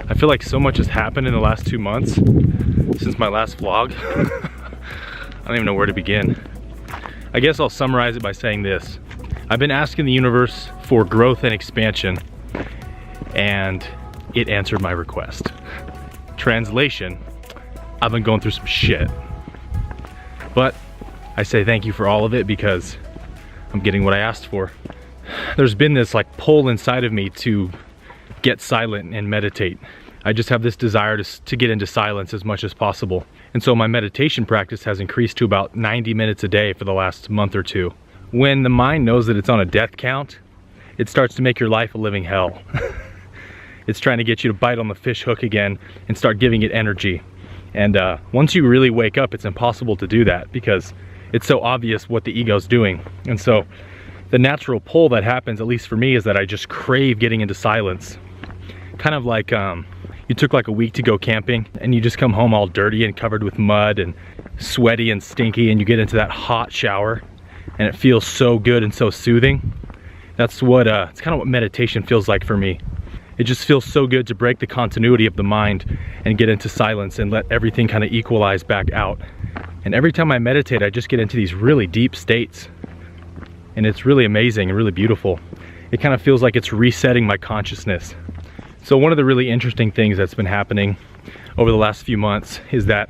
I feel like so much has happened in the last 2 months since my last vlog. I don't even know where to begin. I guess I'll summarize it by saying this. I've been asking the universe for growth and expansion, and it answered my request. Translation, I've been going through some shit. But I say thank you for all of it because I'm getting what I asked for. There's been this like pull inside of me to get silent and meditate. I just have this desire to get into silence as much as possible. And so my meditation practice has increased to about 90 minutes a day for the last month or two. When the mind knows that it's on a death count, it starts to make your life a living hell. It's trying to get you to bite on the fish hook again and start giving it energy. And once you really wake up, it's impossible to do that because it's so obvious what the ego's doing. And so the natural pull that happens, at least for me, is that I just crave getting into silence. Kind of like you took like a week to go camping and you just come home all dirty and covered with mud and sweaty and stinky, and you get into that hot shower and it feels so good and so soothing. That's what, it's kind of what meditation feels like for me. It just feels so good to break the continuity of the mind and get into silence and let everything kind of equalize back out. And every time I meditate, I just get into these really deep states. And it's really amazing and really beautiful. It kind of feels like it's resetting my consciousness. So one of the really interesting things that's been happening over the last few months is that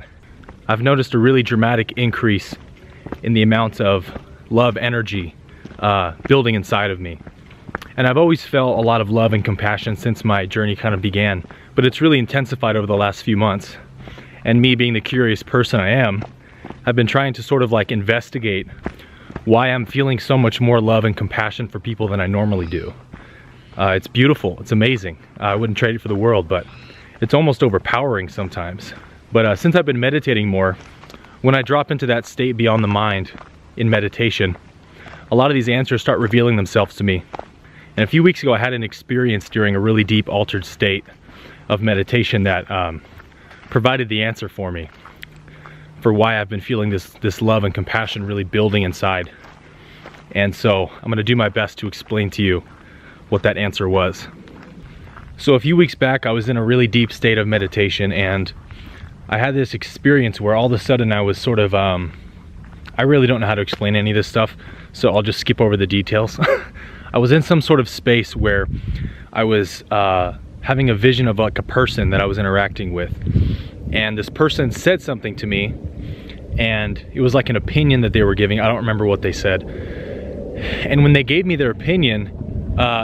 I've noticed a really dramatic increase in the amount of love energy building inside of me. And I've always felt a lot of love and compassion since my journey kind of began, but it's really intensified over the last few months. And me being the curious person I am, I've been trying to sort of like investigate why I'm feeling so much more love and compassion for people than I normally do. It's beautiful, it's amazing. I wouldn't trade it for the world, but it's almost overpowering sometimes. But since I've been meditating more, when I drop into that state beyond the mind in meditation, a lot of these answers start revealing themselves to me. And a few weeks ago, I had an experience during a really deep altered state of meditation that provided the answer for me for why I've been feeling this love and compassion really building inside. And so I'm gonna do my best to explain to you what that answer was. So a few weeks back, I was in a really deep state of meditation, and I had this experience where all of a sudden I was sort of, I really don't know how to explain any of this stuff, so I'll just skip over the details. I was in some sort of space where I was having a vision of like a person that I was interacting with. And this person said something to me, and it was like an opinion that they were giving. I don't remember what they said. And when they gave me their opinion,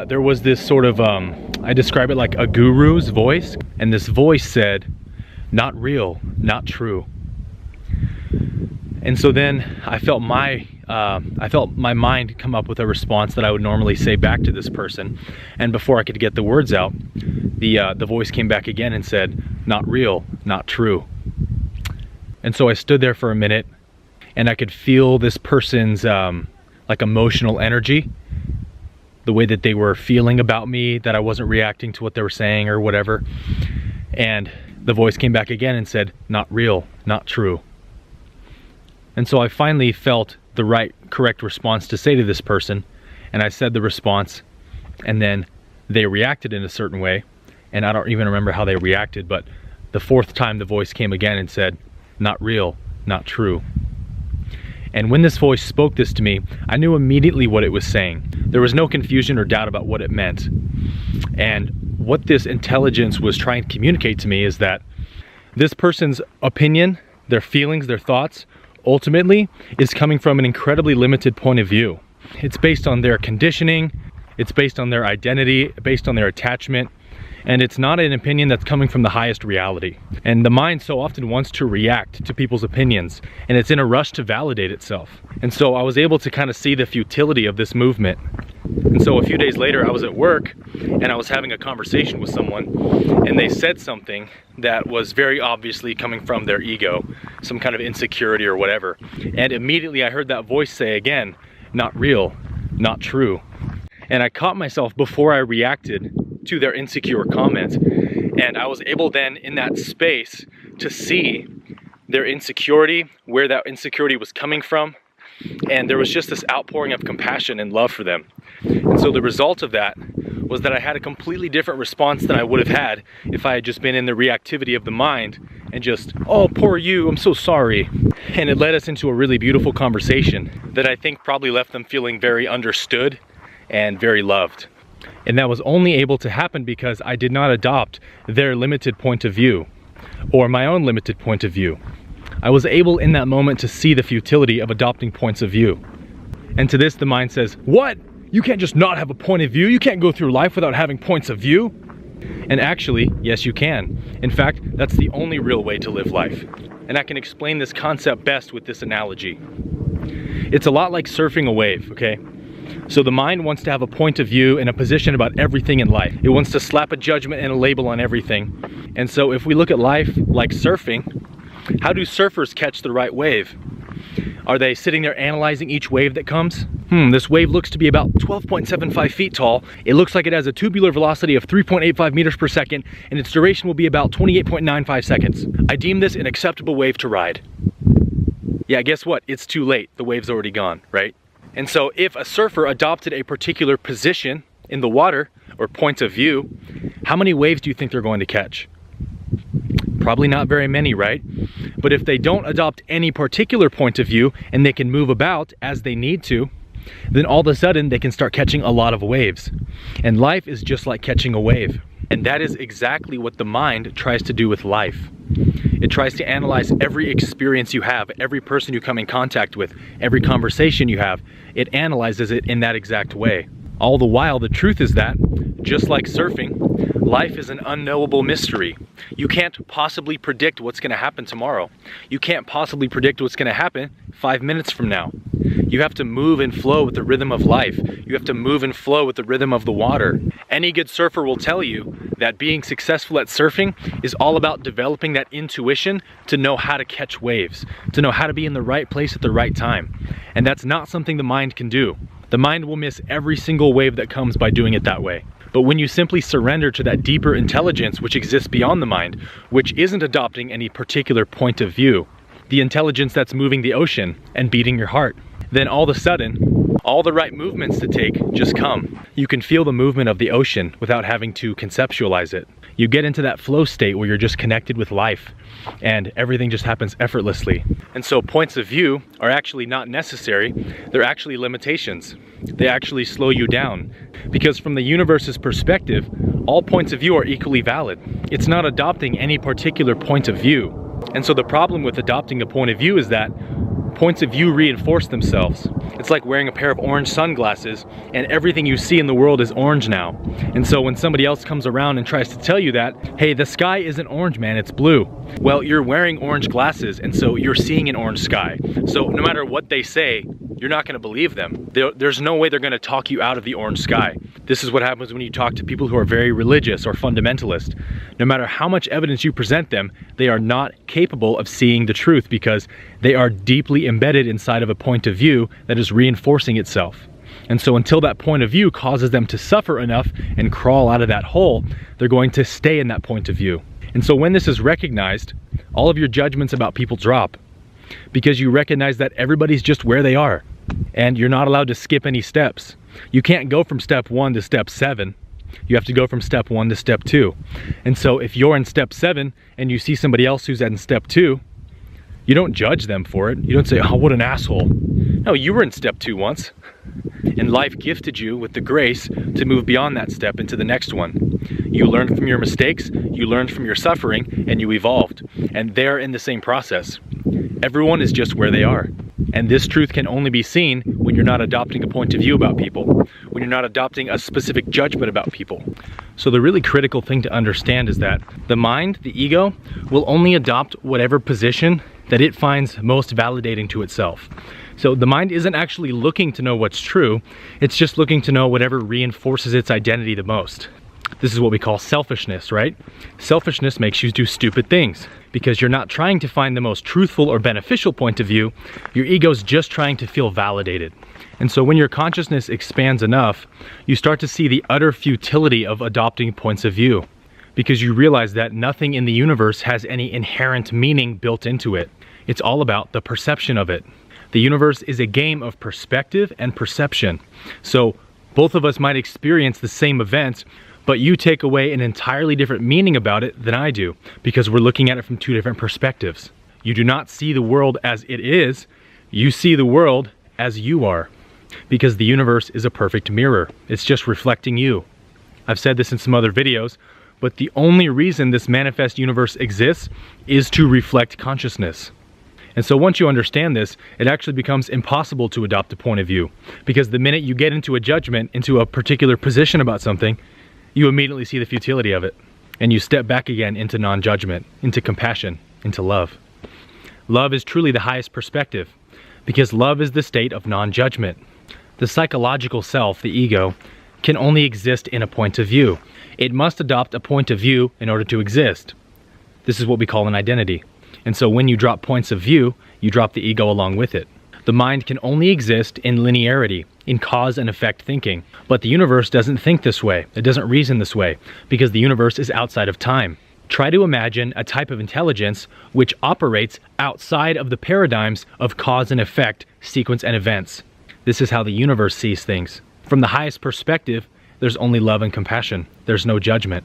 there was this sort of, I describe it like a guru's voice. And this voice said, "Not real, not true." And so then I felt my mind come up with a response that I would normally say back to this person. And before I could get the words out, the voice came back again and said, "Not real, not true." And so I stood there for a minute, and I could feel this person's like emotional energy, the way that they were feeling about me, that I wasn't reacting to what they were saying or whatever. And the voice came back again and said, "Not real, not true." And so I finally felt the correct response to say to this person, and I said the response, and then they reacted in a certain way, and I don't even remember how they reacted, but the fourth time the voice came again and said, "Not real, not true." And when this voice spoke this to me, I knew immediately what it was saying. There was no confusion or doubt about what it meant. And what this intelligence was trying to communicate to me is that this person's opinion, their feelings, their thoughts, ultimately is coming from an incredibly limited point of view. It's based on their conditioning, it's based on their identity, based on their attachment, and it's not an opinion that's coming from the highest reality. And the mind so often wants to react to people's opinions, and it's in a rush to validate itself. And so I was able to kind of see the futility of this movement. And so a few days later, I was at work and I was having a conversation with someone, and they said something that was very obviously coming from their ego, some kind of insecurity or whatever. And immediately I heard that voice say again, "Not real, not true." And I caught myself before I reacted to their insecure comment. And I was able then in that space to see their insecurity, where that insecurity was coming from, and there was just this outpouring of compassion and love for them. And so the result of that was that I had a completely different response than I would have had if I had just been in the reactivity of the mind and just, oh, poor you, I'm so sorry. And it led us into a really beautiful conversation that I think probably left them feeling very understood and very loved. And that was only able to happen because I did not adopt their limited point of view or my own limited point of view. I was able in that moment to see the futility of adopting points of view. And to this, the mind says, what? You can't just not have a point of view. You can't go through life without having points of view. And actually, yes, you can. In fact, that's the only real way to live life. And I can explain this concept best with this analogy. It's a lot like surfing a wave, okay? So the mind wants to have a point of view and a position about everything in life. It wants to slap a judgment and a label on everything. And so if we look at life like surfing, how do surfers catch the right wave? Are they sitting there analyzing each wave that comes? This wave looks to be about 12.75 feet tall. It looks like it has a tubular velocity of 3.85 meters per second, and its duration will be about 28.95 seconds. I deem this an acceptable wave to ride. Yeah, guess what? It's too late. The wave's already gone, right? And so if a surfer adopted a particular position in the water, or point of view, how many waves do you think they're going to catch? Probably not very many, right? But if they don't adopt any particular point of view and they can move about as they need to, then all of a sudden they can start catching a lot of waves. And life is just like catching a wave. And that is exactly what the mind tries to do with life. It tries to analyze every experience you have, every person you come in contact with, every conversation you have. It analyzes it in that exact way. All the while, the truth is that, just like surfing, life is an unknowable mystery. You can't possibly predict what's going to happen tomorrow. You can't possibly predict what's going to happen 5 minutes from now. You have to move and flow with the rhythm of life. You have to move and flow with the rhythm of the water. Any good surfer will tell you that being successful at surfing is all about developing that intuition to know how to catch waves, to know how to be in the right place at the right time. And that's not something the mind can do. The mind will miss every single wave that comes by doing it that way. But when you simply surrender to that deeper intelligence which exists beyond the mind, which isn't adopting any particular point of view, the intelligence that's moving the ocean and beating your heart, then all of a sudden, all the right movements to take just come. You can feel the movement of the ocean without having to conceptualize it. You get into that flow state where you're just connected with life and everything just happens effortlessly. And so points of view are actually not necessary. They're actually limitations. They actually slow you down. Because from the universe's perspective, all points of view are equally valid. It's not adopting any particular point of view. And so the problem with adopting a point of view is that points of view reinforce themselves. It's like wearing a pair of orange sunglasses and everything you see in the world is orange now. And so when somebody else comes around and tries to tell you that, hey, the sky isn't orange, man, it's blue. Well, you're wearing orange glasses and so you're seeing an orange sky. So no matter what they say, you're not going to believe them. There's no way they're going to talk you out of the orange sky. This is what happens when you talk to people who are very religious or fundamentalist. No matter how much evidence you present them, they are not capable of seeing the truth because they are deeply embedded inside of a point of view that is reinforcing itself. And so until that point of view causes them to suffer enough and crawl out of that hole, they're going to stay in that point of view. And so when this is recognized, all of your judgments about people drop because you recognize that everybody's just where they are and you're not allowed to skip any steps. You can't go from step 1 to step 7. You have to go from step 1 to step 2. And so if you're in step 7 and you see somebody else who's in step 2, you don't judge them for it. You don't say, oh, what an asshole. No, you were in step 2 once. And life gifted you with the grace to move beyond that step into the next one. You learned from your mistakes, you learned from your suffering, and you evolved. And they're in the same process. Everyone is just where they are. And this truth can only be seen when you're not adopting a point of view about people, when you're not adopting a specific judgment about people. So the really critical thing to understand is that the mind, the ego, will only adopt whatever position that it finds most validating to itself. So the mind isn't actually looking to know what's true, it's just looking to know whatever reinforces its identity the most. This is what we call selfishness, right? Selfishness makes you do stupid things because you're not trying to find the most truthful or beneficial point of view. Your ego's just trying to feel validated. And so when your consciousness expands enough, you start to see the utter futility of adopting points of view because you realize that nothing in the universe has any inherent meaning built into it. It's all about the perception of it. The universe is a game of perspective and perception. So both of us might experience the same event, but you take away an entirely different meaning about it than I do, because we're looking at it from two different perspectives. You do not see the world as it is, you see the world as you are, because the universe is a perfect mirror. It's just reflecting you. I've said this in some other videos, but the only reason this manifest universe exists is to reflect consciousness. And so once you understand this, it actually becomes impossible to adopt a point of view, because the minute you get into a judgment, into a particular position about something, you immediately see the futility of it, and you step back again into non-judgment, into compassion, into love. Love is truly the highest perspective, because love is the state of non-judgment. The psychological self, the ego, can only exist in a point of view. It must adopt a point of view in order to exist. This is what we call an identity. And so when you drop points of view, you drop the ego along with it. The mind can only exist in linearity, in cause and effect thinking. But the universe doesn't think this way. It doesn't reason this way, because the universe is outside of time. Try to imagine a type of intelligence which operates outside of the paradigms of cause and effect, sequence and events. This is how the universe sees things. From the highest perspective, there's only love and compassion. There's no judgment.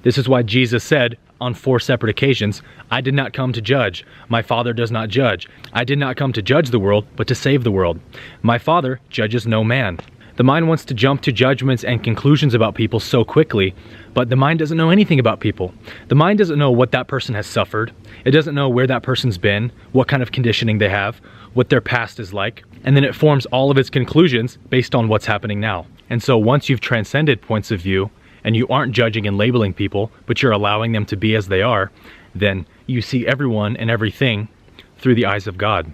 This is why Jesus said on 4 separate occasions, I did not come to judge. My Father does not judge. I did not come to judge the world, but to save the world. My Father judges no man. The mind wants to jump to judgments and conclusions about people so quickly, but the mind doesn't know anything about people. The mind doesn't know what that person has suffered. It doesn't know where that person's been, what kind of conditioning they have, what their past is like, and then it forms all of its conclusions based on what's happening now. And so once you've transcended points of view, and you aren't judging and labeling people, but you're allowing them to be as they are, then you see everyone and everything through the eyes of God,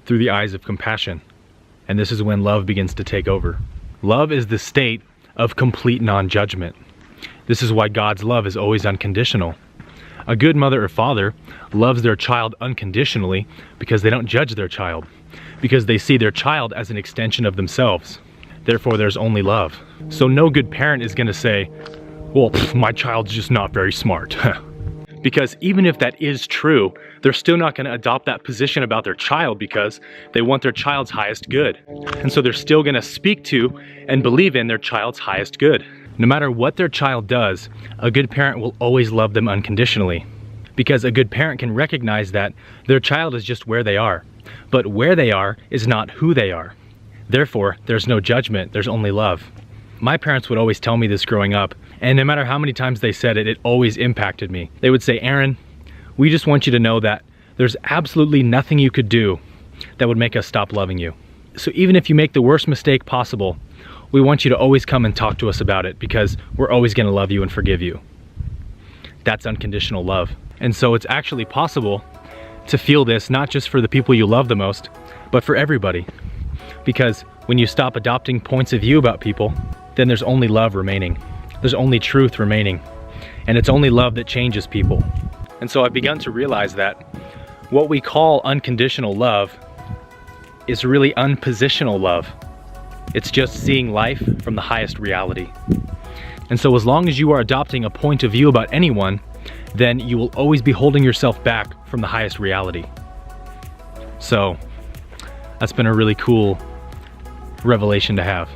through the eyes of compassion. And this is when love begins to take over. Love is the state of complete non-judgment. This is why God's love is always unconditional. A good mother or father loves their child unconditionally because they don't judge their child, because they see their child as an extension of themselves. Therefore, there's only love. So no good parent is going to say, well, my child's just not very smart. Because even if that is true, they're still not going to adopt that position about their child because they want their child's highest good. And so they're still going to speak to and believe in their child's highest good. No matter what their child does, a good parent will always love them unconditionally. Because a good parent can recognize that their child is just where they are. But where they are is not who they are. Therefore, there's no judgment, there's only love. My parents would always tell me this growing up, and no matter how many times they said it, it always impacted me. They would say, Aaron, we just want you to know that there's absolutely nothing you could do that would make us stop loving you. So even if you make the worst mistake possible, we want you to always come and talk to us about it because we're always going to love you and forgive you. That's unconditional love. And so it's actually possible to feel this not just for the people you love the most, but for everybody. Because when you stop adopting points of view about people, then there's only love remaining. There's only truth remaining. And it's only love that changes people. And so I've begun to realize that what we call unconditional love is really unpositional love. It's just seeing life from the highest reality. And so as long as you are adopting a point of view about anyone, then you will always be holding yourself back from the highest reality. So that's been a really cool revelation to have.